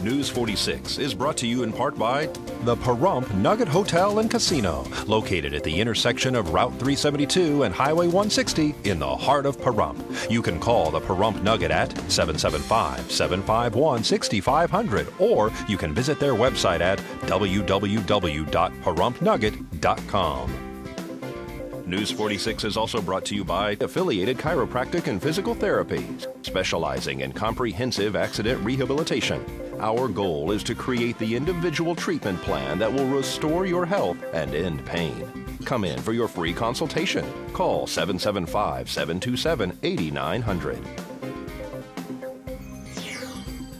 News 46 is brought to you in part by the Pahrump Nugget Hotel and Casino, located at the intersection of Route 372 and Highway 160 in the heart of Pahrump. You can call the Pahrump Nugget at 775-751-6500, or you can visit their website at www.pahrumpnugget.com. News 46 is also brought to you by Affiliated Chiropractic and Physical Therapy, specializing in comprehensive accident rehabilitation. Our goal is to create the individual treatment plan that will restore your health and end pain. Come in for your free consultation. Call 775-727-8900.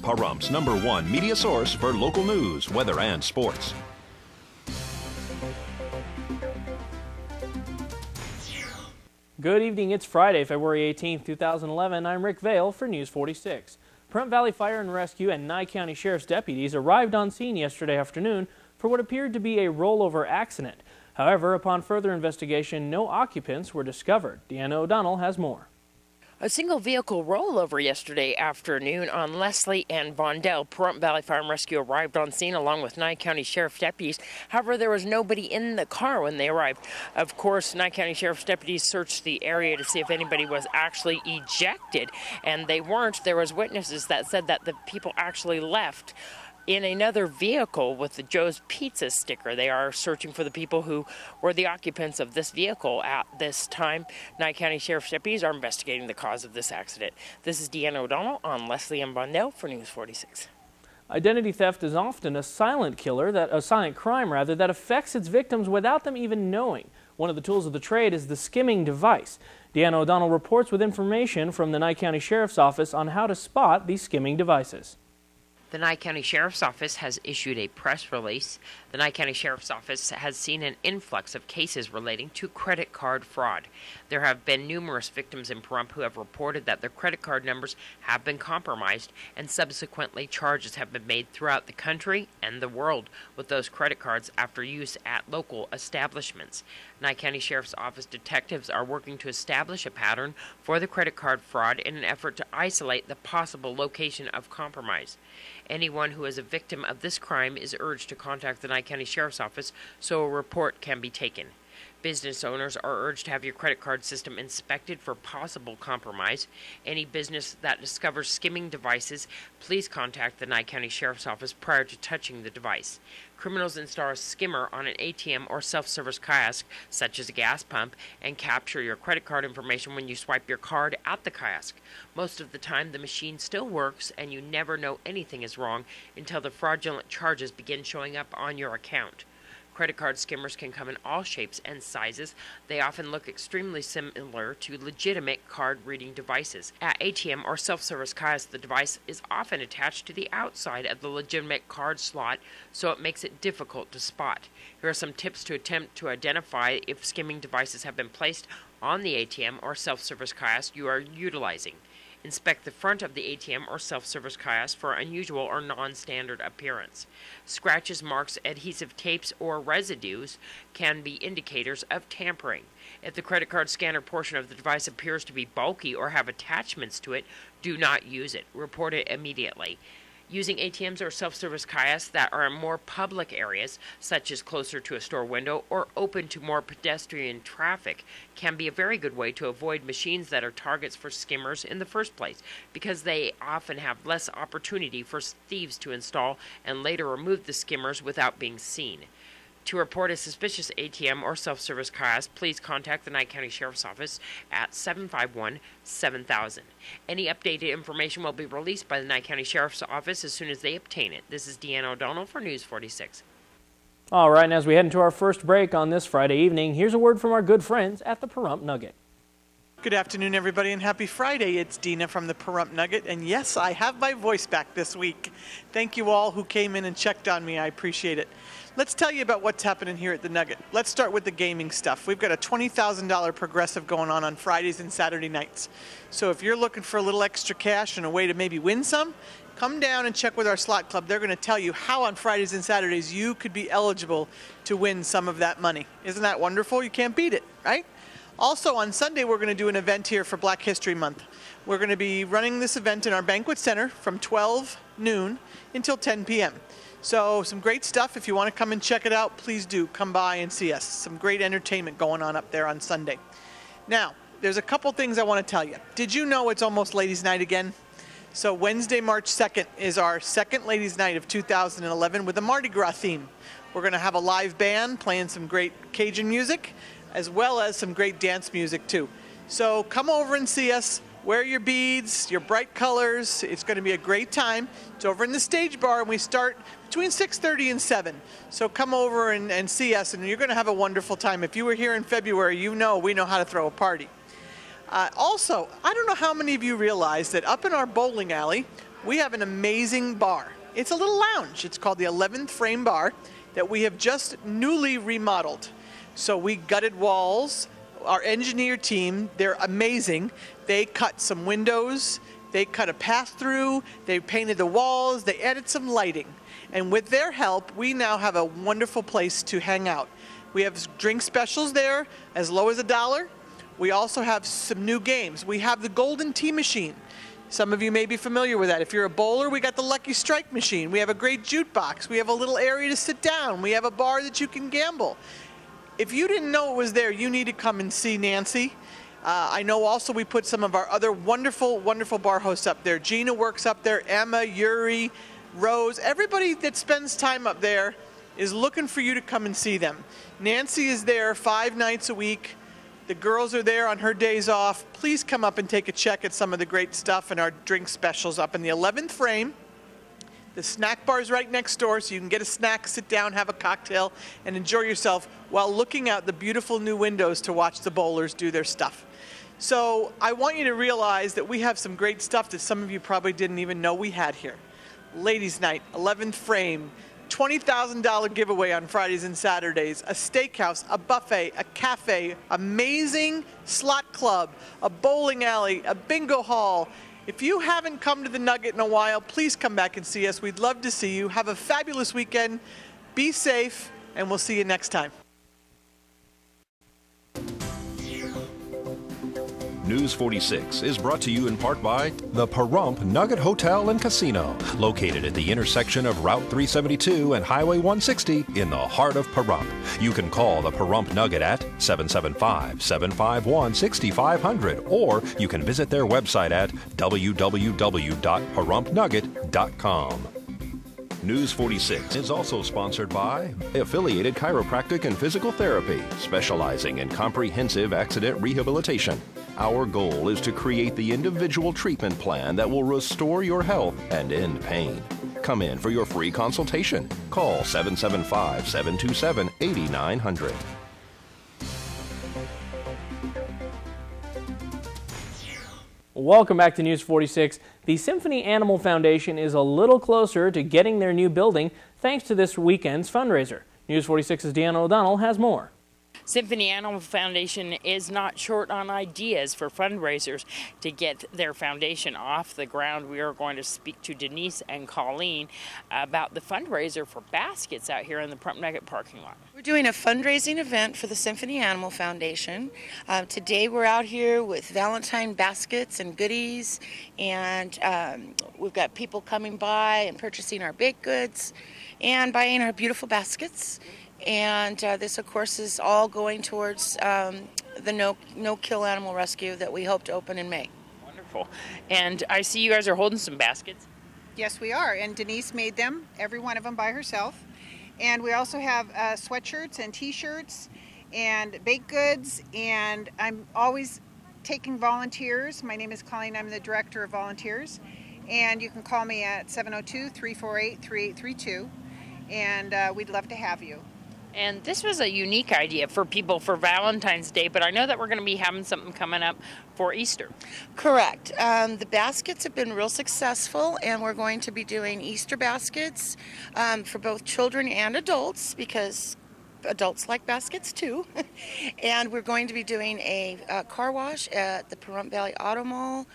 Pahrump's #1 media source for local news, weather, and sports. Good evening, it's Friday, February 18th, 2011. I'm Rick Vale for News 46. Pahrump Valley Fire and Rescue and Nye County Sheriff's deputies arrived on scene yesterday afternoon for what appeared to be a rollover accident. However, upon further investigation, no occupants were discovered. Deanna O'Donnell has more. A single vehicle rollover yesterday afternoon on Leslie and Vondell. Pahrump Valley Fire and Rescue arrived on scene along with Nye County Sheriff's deputies. However, there was nobody in the car when they arrived. Of course, Nye County Sheriff's deputies searched the area to see if anybody was actually ejected, and they weren't. There was witnesses that said that the people actually left in another vehicle with the Joe's Pizza sticker. They are searching for the people who were the occupants of this vehicle at this time. Nye County Sheriff's deputies are investigating the cause of this accident. This is Deanna O'Donnell on Leslie and Vondell for News 46. Identity theft is often a silent crime that affects its victims without them even knowing. One of the tools of the trade is the skimming device. Deanna O'Donnell reports with information from the Nye County Sheriff's Office on how to spot these skimming devices. The Nye County Sheriff's Office has issued a press release. The Nye County Sheriff's Office has seen an influx of cases relating to credit card fraud. There have been numerous victims in Pahrump who have reported that their credit card numbers have been compromised, and subsequently charges have been made throughout the country and the world with those credit cards after use at local establishments. Nye County Sheriff's Office detectives are working to establish a pattern for the credit card fraud in an effort to isolate the possible location of compromise. Anyone who is a victim of this crime is urged to contact the Nye County Sheriff's Office so a report can be taken. Business owners are urged to have your credit card system inspected for possible compromise. Any business that discovers skimming devices, please contact the Nye County Sheriff's Office prior to touching the device. Criminals install a skimmer on an ATM or self-service kiosk, such as a gas pump, and capture your credit card information when you swipe your card at the kiosk. Most of the time, the machine still works, and you never know anything is wrong until the fraudulent charges begin showing up on your account. Credit card skimmers can come in all shapes and sizes. They often look extremely similar to legitimate card reading devices. At ATM or self-service kiosks, the device is often attached to the outside of the legitimate card slot, so it makes it difficult to spot. Here are some tips to attempt to identify if skimming devices have been placed on the ATM or self-service kiosk you are utilizing. Inspect the front of the ATM or self-service kiosk for unusual or non-standard appearance. Scratches, marks, adhesive tapes, or residues can be indicators of tampering. If the credit card scanner portion of the device appears to be bulky or have attachments to it, do not use it. Report it immediately. Using ATMs or self-service kiosks that are in more public areas, such as closer to a store window or open to more pedestrian traffic, can be a very good way to avoid machines that are targets for skimmers in the first place, because they often have less opportunity for thieves to install and later remove the skimmers without being seen. To report a suspicious ATM or self-service kiosk, please contact the Nye County Sheriff's Office at 751-7000. Any updated information will be released by the Nye County Sheriff's Office as soon as they obtain it. This is Deanna O'Donnell for News 46. All right, and as we head into our first break on this Friday evening, here's a word from our good friends at the Pahrump Nugget. Good afternoon, everybody, and happy Friday. It's Dina from the Pahrump Nugget, and yes, I have my voice back this week. Thank you all who came in and checked on me. I appreciate it. Let's tell you about what's happening here at the Nugget. Let's start with the gaming stuff. We've got a $20,000 progressive going on Fridays and Saturday nights. So if you're looking for a little extra cash and a way to maybe win some, come down and check with our slot club. They're going to tell you how on Fridays and Saturdays you could be eligible to win some of that money. Isn't that wonderful? You can't beat it, right? Also, on Sunday, we're going to do an event here for Black History Month. We're going to be running this event in our banquet center from 12 noon until 10 p.m. So some great stuff. If you want to come and check it out, please do come by and see us. Some great entertainment going on up there on Sunday. Now, there's a couple things I want to tell you. Did you know it's almost Ladies' Night again? So Wednesday, March 2nd is our second Ladies' Night of 2011 with a Mardi Gras theme. We're going to have a live band playing some great Cajun music, as well as some great dance music too. So come over and see us. Wear your beads, your bright colors. It's going to be a great time. It's over in the stage bar, and we start between 6:30 and 7. So come over and see us, and you're going to have a wonderful time. If you were here in February, you know we know how to throw a party. Also, I don't know how many of you realize that up in our bowling alley, we have an amazing bar. It's a little lounge. It's called the 11th Frame Bar that we have just newly remodeled. So we gutted walls. Our engineer team, they're amazing. They cut some windows, they cut a pass-through, they painted the walls, they added some lighting. And with their help, we now have a wonderful place to hang out. We have drink specials there as low as $1. We also have some new games. We have the Golden Tee Machine. Some of you may be familiar with that. If you're a bowler, we got the Lucky Strike Machine. We have a great jukebox. We have a little area to sit down. We have a bar that you can gamble. If you didn't know it was there, you need to come and see Nancy. I know also we put some of our other wonderful, wonderful bar hosts up there. Gina works up there, Emma, Yuri, Rose. Everybody that spends time up there is looking for you to come and see them. Nancy is there 5 nights a week. The girls are there on her days off. Please come up and take a check at some of the great stuff and our drink specials up in the 11th Frame. The snack bar is right next door, so you can get a snack, sit down, have a cocktail, and enjoy yourself while looking out the beautiful new windows to watch the bowlers do their stuff. So I want you to realize that we have some great stuff that some of you probably didn't even know we had here. Ladies' Night, 11th Frame, $20,000 giveaway on Fridays and Saturdays, a steakhouse, a buffet, a cafe, amazing slot club, a bowling alley, a bingo hall. If you haven't come to the Nugget in a while, please come back and see us. We'd love to see you. Have a fabulous weekend. Be safe, and we'll see you next time. News 46 is brought to you in part by the Pahrump Nugget Hotel and Casino, located at the intersection of Route 372 and Highway 160 in the heart of Pahrump. You can call the Pahrump Nugget at 775-751-6500, or you can visit their website at www.pahrumpnugget.com. News 46 is also sponsored by Affiliated Chiropractic and Physical Therapy, specializing in comprehensive accident rehabilitation. Our goal is to create the individual treatment plan that will restore your health and end pain. Come in for your free consultation. Call 775-727-8900. Welcome back to News 46. The Symphony Animal Foundation is a little closer to getting their new building thanks to this weekend's fundraiser. News 46's Deanna O'Donnell has more. Symphony Animal Foundation is not short on ideas for fundraisers to get their foundation off the ground. We are going to speak to Denise and Colleen about the fundraiser for baskets out here in the Pahrump Nugget parking lot. We're doing a fundraising event for the Symphony Animal Foundation. Today we're out here with Valentine baskets and goodies, and we've got people coming by and purchasing our baked goods and buying our beautiful baskets. And this, of course, is all going towards the no-kill animal rescue that we hope to open in May. Wonderful. And I see you guys are holding some baskets. Yes, we are. And Denise made them, every one of them by herself. And we also have sweatshirts and T-shirts and baked goods. And I'm always taking volunteers. My name is Colleen. I'm the Director of Volunteers. And you can call me at 702-348-3832. And we'd love to have you. And this was a unique idea for people for Valentine's Day, but I know that we're going to be having something coming up for Easter. Correct. The baskets have been real successful, and we're going to be doing Easter baskets for both children and adults, because adults like baskets too. And we're going to be doing a car wash at the Pahrump Valley Auto Mall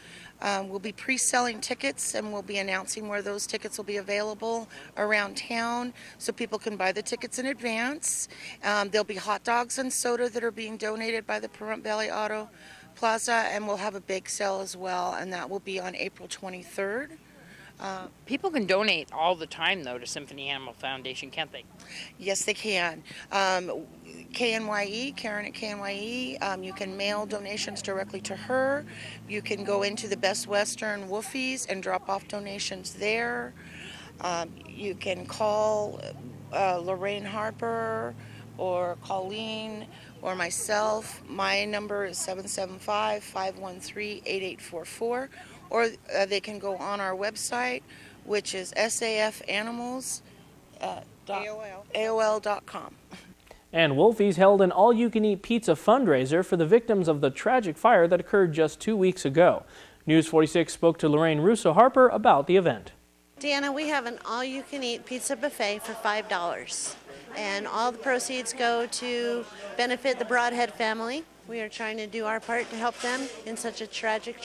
We'll be pre-selling tickets, and we'll be announcing where those tickets will be available around town so people can buy the tickets in advance. There'll be hot dogs and soda that are being donated by the Pahrump Valley Auto Plaza, and we'll have a bake sale as well, and that will be on April 23rd. People can donate all the time, though, to Symphony Animal Foundation, can't they? Yes, they can. KNYE, Karen at KNYE, you can mail donations directly to her. You can go into the Best Western Wolfies and drop off donations there. You can call Lorraine Harper or Colleen or myself. My number is 775-513-8844. Or they can go on our website, which is safanimals.aol.com. And Wolfies held an all-you-can-eat pizza fundraiser for the victims of the tragic fire that occurred just 2 weeks ago. News 46 spoke to Lorraine Russo-Harper about the event. Deanna, we have an all-you-can-eat pizza buffet for $5. And all the proceeds go to benefit the Broadhead family. We are trying to do our part to help them in such a tragic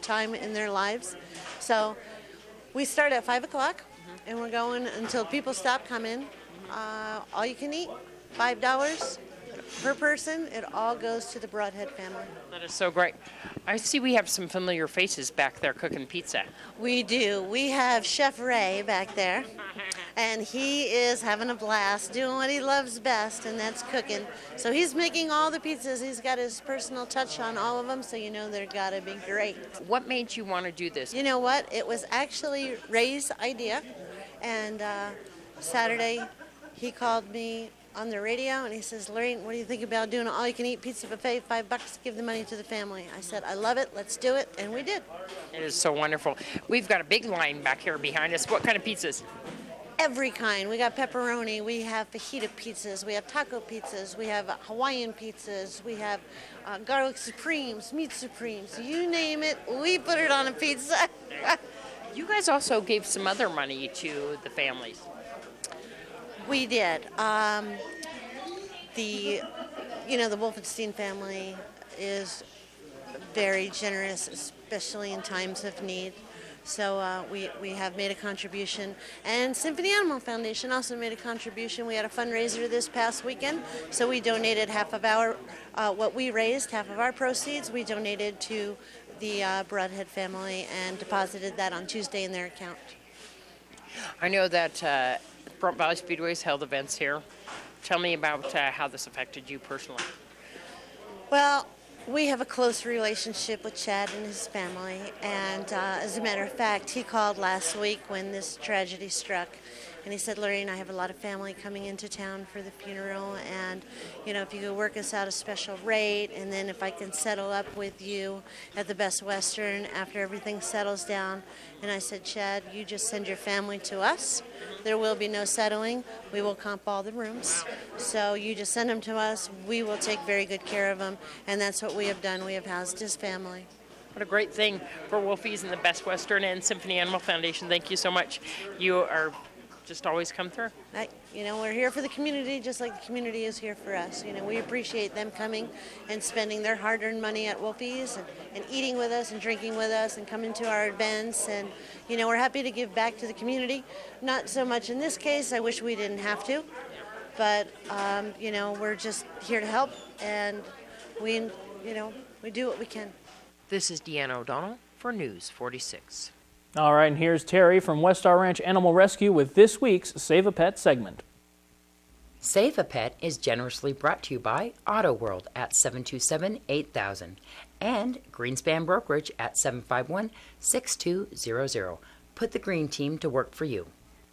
time in their lives. So we start at 5 o'clock, and we're going until people stop coming. All you can eat, $5 per person. It all goes to the Broadhead family. That is so great. I see we have some familiar faces back there cooking pizza. We do. We have Chef Ray back there, and he is having a blast doing what he loves best, and that's cooking. So he's making all the pizzas. He's got his personal touch on all of them, so you know they're gotta be great. What made you want to do this? You know what? It was actually Ray's idea, and Saturday he called me on the radio, and he says, Lorraine, what do you think about doing an all-you-can-eat pizza buffet, $5, give the money to the family? I said, I love it, let's do it, and we did. It is so wonderful. We've got a big line back here behind us. What kind of pizzas? Every kind. We got pepperoni, we have fajita pizzas, we have taco pizzas, we have Hawaiian pizzas, we have garlic supremes, meat supremes, you name it, we put it on a pizza. You guys also gave some other money to the families. We did. The Wolfenstein family is very generous, especially in times of need. So we have made a contribution. And Symphony Animal Foundation also made a contribution. We had a fundraiser this past weekend, so we donated half of our, what we raised, half of our proceeds, we donated to the Broadhead family and deposited that on Tuesday in their account. I know that Pahrump Valley Speedway's held events here. Tell me about how this affected you personally. Well, we have a close relationship with Chad and his family, and as a matter of fact, he called last week when this tragedy struck, and he said, Lorraine, I have a lot of family coming into town for the funeral, and if you could work us out a special rate, and then if I can settle up with you at the Best Western after everything settles down. And I said, Chad, you just send your family to us. There will be no settling. We will comp all the rooms. So you just send them to us. We will take very good care of them. And that's what we have done. We have housed his family. What a great thing for Wolfies and the Best Western and Symphony Animal Foundation. Thank you so much. You are just always come through. We're here for the community just like the community is here for us. We appreciate them coming and spending their hard-earned money at Wolfies and eating with us and drinking with us and coming to our events. And, we're happy to give back to the community. Not so much in this case. I wish we didn't have to. But, we're just here to help, and we do what we can. This is Deanna O'Donnell for News 46. All right, and here's Terry from West Star Ranch Animal Rescue with this week's Save a Pet segment. Save a Pet is generously brought to you by Auto World at 727-8000 and Greenspan Brokerage at 751-6200. Put the green team to work for you.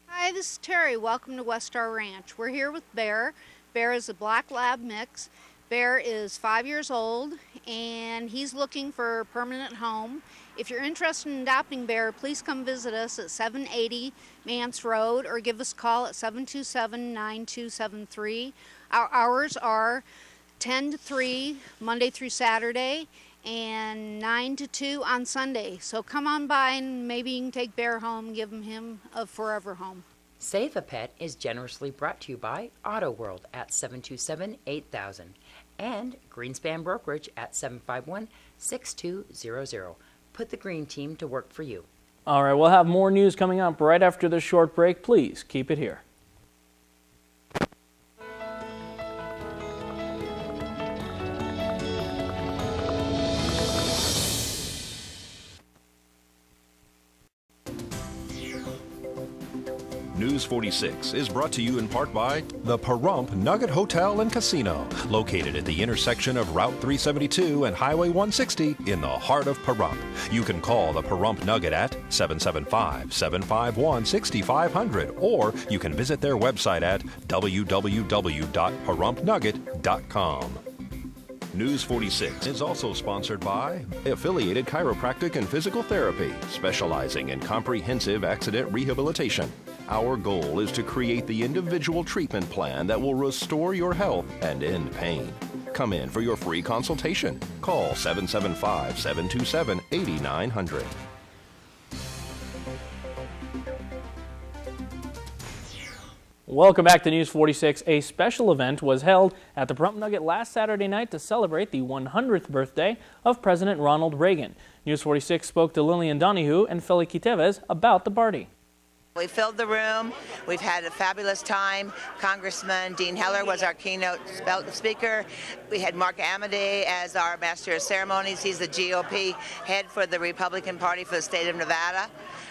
Hi, this is Terry. Welcome to West Star Ranch. We're here with Bear. Bear is a black lab mix. Bear is 5 years old, and he's looking for a permanent home. If you're interested in adopting Bear, please come visit us at 780 Mance Road or give us a call at 727-9273. Our hours are 10 to 3 Monday through Saturday and 9 to 2 on Sunday. So come on by and maybe you can take Bear home and give him a forever home. Save a Pet is generously brought to you by Auto World at 727-8000 and Greenspan Brokerage at 751-6200. put the green team to work for you. All right, we'll have more news coming up right after this short break. Please keep it here. News 46 is brought to you in part by the Pahrump Nugget Hotel and Casino, located at the intersection of Route 372 and Highway 160 in the heart of Pahrump. You can call the Pahrump Nugget at 775-751-6500, or you can visit their website at www.parumpnugget.com. News 46 is also sponsored by Affiliated Chiropractic and Physical Therapy, specializing in comprehensive accident rehabilitation. Our goal is to create the individual treatment plan that will restore your health and end pain. Come in for your free consultation. Call 775-727-8900. Welcome back to News 46. A special event was held at the Pahrump Nugget last Saturday night to celebrate the 100th birthday of President Ronald Reagan. News 46 spoke to Lillian Donahue and Felique Tevez about the party. We filled the room. We've had a fabulous time. Congressman Dean Heller was our keynote speaker. We had Mark Amodei as our master of ceremonies. He's the GOP head for the Republican Party for the state of Nevada.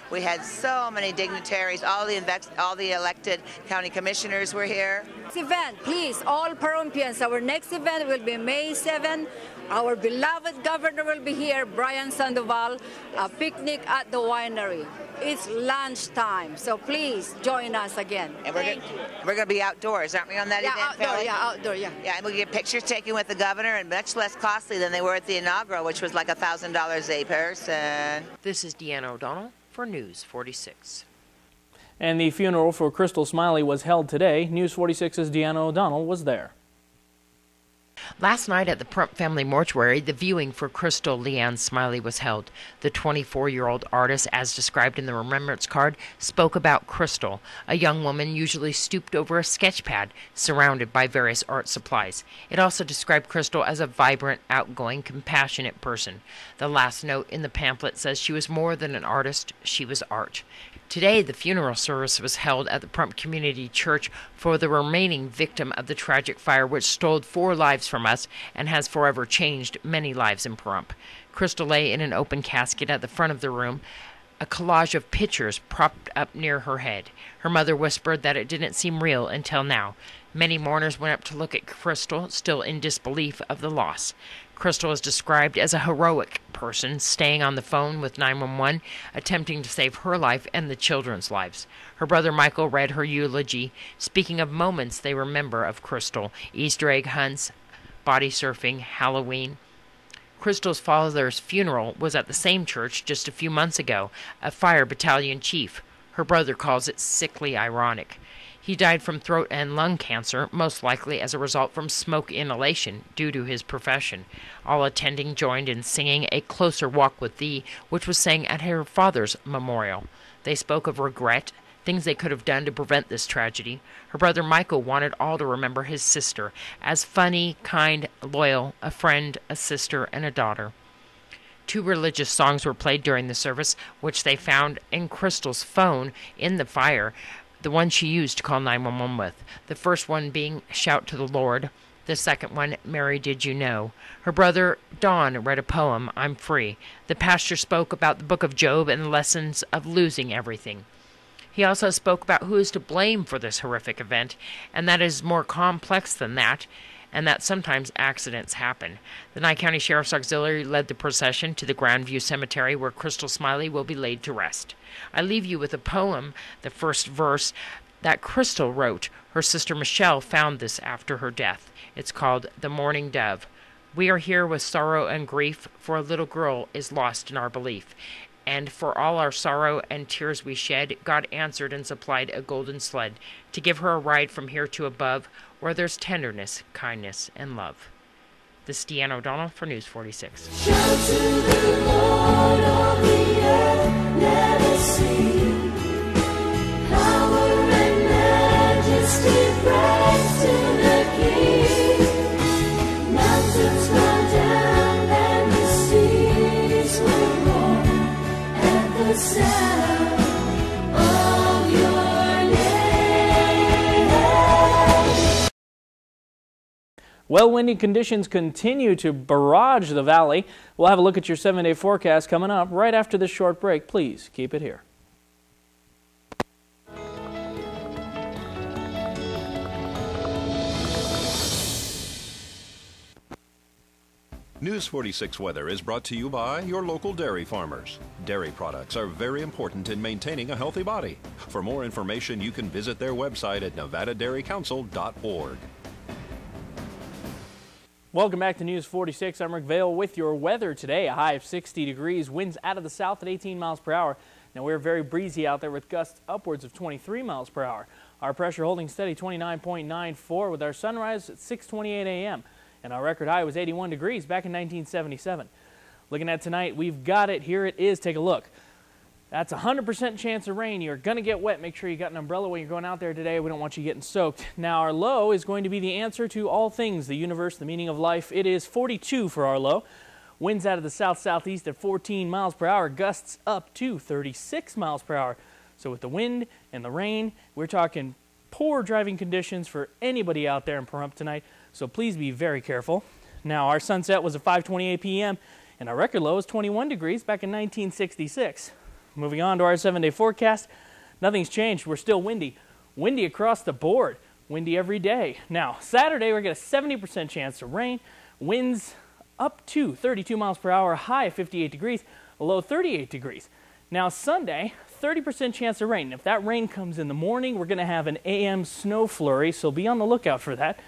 We had so many dignitaries, all the elected county commissioners were here. Next event, please, all Pahrumpians, our next event will be May 7. Our beloved governor will be here, Brian Sandoval, a picnic at the winery. It's lunchtime, so please join us again. And we're going to be outdoors, aren't we, on that event? Outdoor, yeah. Yeah, and we'll get pictures taken with the governor, and much less costly than they were at the inaugural, which was like $1,000 a person. This is Deanna O'Donnell for News 46. And the funeral for Crystal Smiley was held today. News 46's Deanna O'Donnell was there. Last night at the Pahrump Family Mortuary, the viewing for Crystal Leanne Smiley was held. The 24-year-old artist, as described in the remembrance card, spoke about Crystal, a young woman usually stooped over a sketch pad, surrounded by various art supplies. It also described Crystal as a vibrant, outgoing, compassionate person. The last note in the pamphlet says she was more than an artist, she was art. Today, the funeral service was held at the Pahrump Community Church for the remaining victim of the tragic fire which stole 4 lives from us and has forever changed many lives in Pahrump. Crystal lay in an open casket at the front of the room, a collage of pictures propped up near her head. Her mother whispered that it didn't seem real until now. Many mourners went up to look at Crystal, still in disbelief of the loss. Crystal is described as a heroic person, staying on the phone with 911, attempting to save her life and the children's lives. Her brother Michael read her eulogy, speaking of moments they remember of Crystal: Easter egg hunts, body surfing, Halloween. Crystal's father's funeral was at the same church just a few months ago, a fire battalion chief. Her brother calls it sickly ironic. He died from throat and lung cancer, most likely as a result from smoke inhalation due to his profession. All attending joined in singing A Closer Walk with Thee, which was sang at her father's memorial. They spoke of regret, things they could have done to prevent this tragedy. Her brother Michael wanted all to remember his sister as funny, kind, loyal, a friend, a sister, and a daughter. 2 religious songs were played during the service, which they found in Crystal's phone in the fire, the one she used to call 911 with. The first one being Shout to the Lord. The second one, Mary Did You Know. Her brother Don read a poem, I'm Free. The pastor spoke about the book of Job and the lessons of losing everything. He also spoke about who is to blame for this horrific event, and that is more complex than that, and that sometimes accidents happen. The Nye County Sheriff's Auxiliary led the procession to the Grandview Cemetery where Crystal Smiley will be laid to rest. I leave you with a poem, the first verse, that Crystal wrote. Her sister Michelle found this after her death. It's called The Mourning Dove. We are here with sorrow and grief, for a little girl is lost in our belief. And for all our sorrow and tears we shed, God answered and supplied a golden sled to give her a ride from here to above, where there's tenderness, kindness, and love. This is Deanna O'Donnell for News 46. Shout to the Lord, all the earth, let us sing. Power and majesty, praise to the King. Mountains bow down and the seas will roar. Well, windy conditions continue to barrage the valley. We'll have a look at your 7-day forecast coming up right after this short break. Please keep it here. News 46 weather is brought to you by your local dairy farmers. Dairy products are very important in maintaining a healthy body. For more information, you can visit their website at nevadadairycouncil.org. Welcome back to News 46. I'm Rick Vale with your weather today. A high of 60 degrees, winds out of the south at 18 miles per hour. Now we're very breezy out there with gusts upwards of 23 miles per hour. Our pressure holding steady 29.94 with our sunrise at 6:28 a.m. And our record high was 81 degrees back in 1977. Looking at tonight, we've got it. Here it is. Take a look. That's a 100% chance of rain. You're going to get wet. Make sure you got an umbrella when you're going out there today. We don't want you getting soaked. Now, our low is going to be the answer to all things, the universe, the meaning of life. It is 42 for our low. Winds out of the south-southeast at 14 miles per hour. Gusts up to 36 miles per hour. So with the wind and the rain, we're talking poor driving conditions for anybody out there in Pahrump tonight. So please be very careful. Now, our sunset was at 5:28 p.m. and our record low was 21 degrees back in 1966. Moving on to our 7-day forecast, nothing's changed. We're still windy. Windy across the board. Windy every day. Now, Saturday, we're going to get a 70% chance of rain. Winds up to 32 miles per hour, high of 58 degrees, a low 38 degrees. Now, Sunday, 30% chance of rain. If that rain comes in the morning, we're going to have an AM snow flurry, so be on the lookout for that.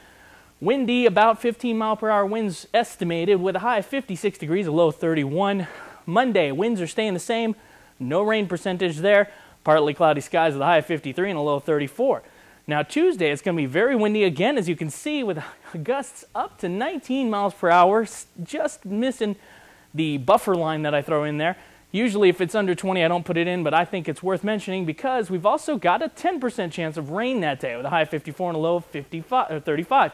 Windy, about 15 mile per hour winds estimated with a high of 56 degrees, a low 31. Monday, winds are staying the same. No rain percentage there. Partly cloudy skies with a high of 53 and a low 34. Now Tuesday, it's going to be very windy again, as you can see, with gusts up to 19 miles per hour, just missing the buffer line that I throw in there. Usually if it's under 20, I don't put it in, but I think it's worth mentioning because we've also got a 10% chance of rain that day with a high of 54 and a low of 35.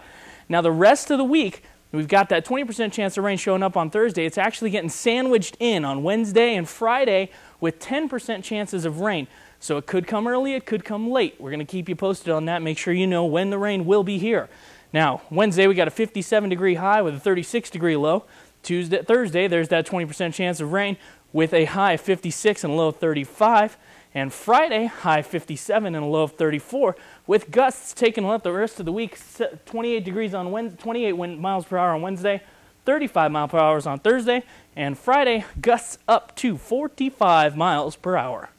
Now the rest of the week, we've got that 20% chance of rain showing up on Thursday. It's actually getting sandwiched in on Wednesday and Friday with 10% chances of rain. So it could come early, it could come late. We're going to keep you posted on that. Make sure you know when the rain will be here. Now, Wednesday, we got a 57-degree high with a 36-degree low. Thursday, there's that 20% chance of rain with a high of 56 and a low of 35. And Friday, high 57 and a low of 34, with gusts taking up the rest of the week. 28 degrees on Wednesday, 28 miles per hour on Wednesday, 35 miles per hour on Thursday, and Friday, gusts up to 45 miles per hour.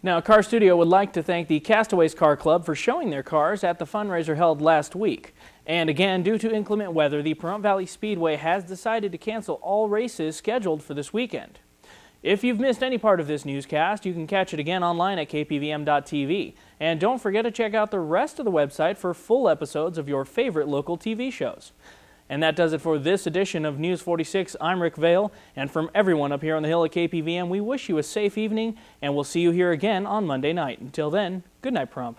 Now, Car Studio would like to thank the Castaways Car Club for showing their cars at the fundraiser held last week. And again, due to inclement weather, the Pahrump Valley Speedway has decided to cancel all races scheduled for this weekend. If you've missed any part of this newscast, you can catch it again online at KPVM.TV. And don't forget to check out the rest of the website for full episodes of your favorite local TV shows. And that does it for this edition of News 46. I'm Rick Vale, and from everyone up here on the Hill at KPVM, we wish you a safe evening, and we'll see you here again on Monday night. Until then, good night, Pahrump.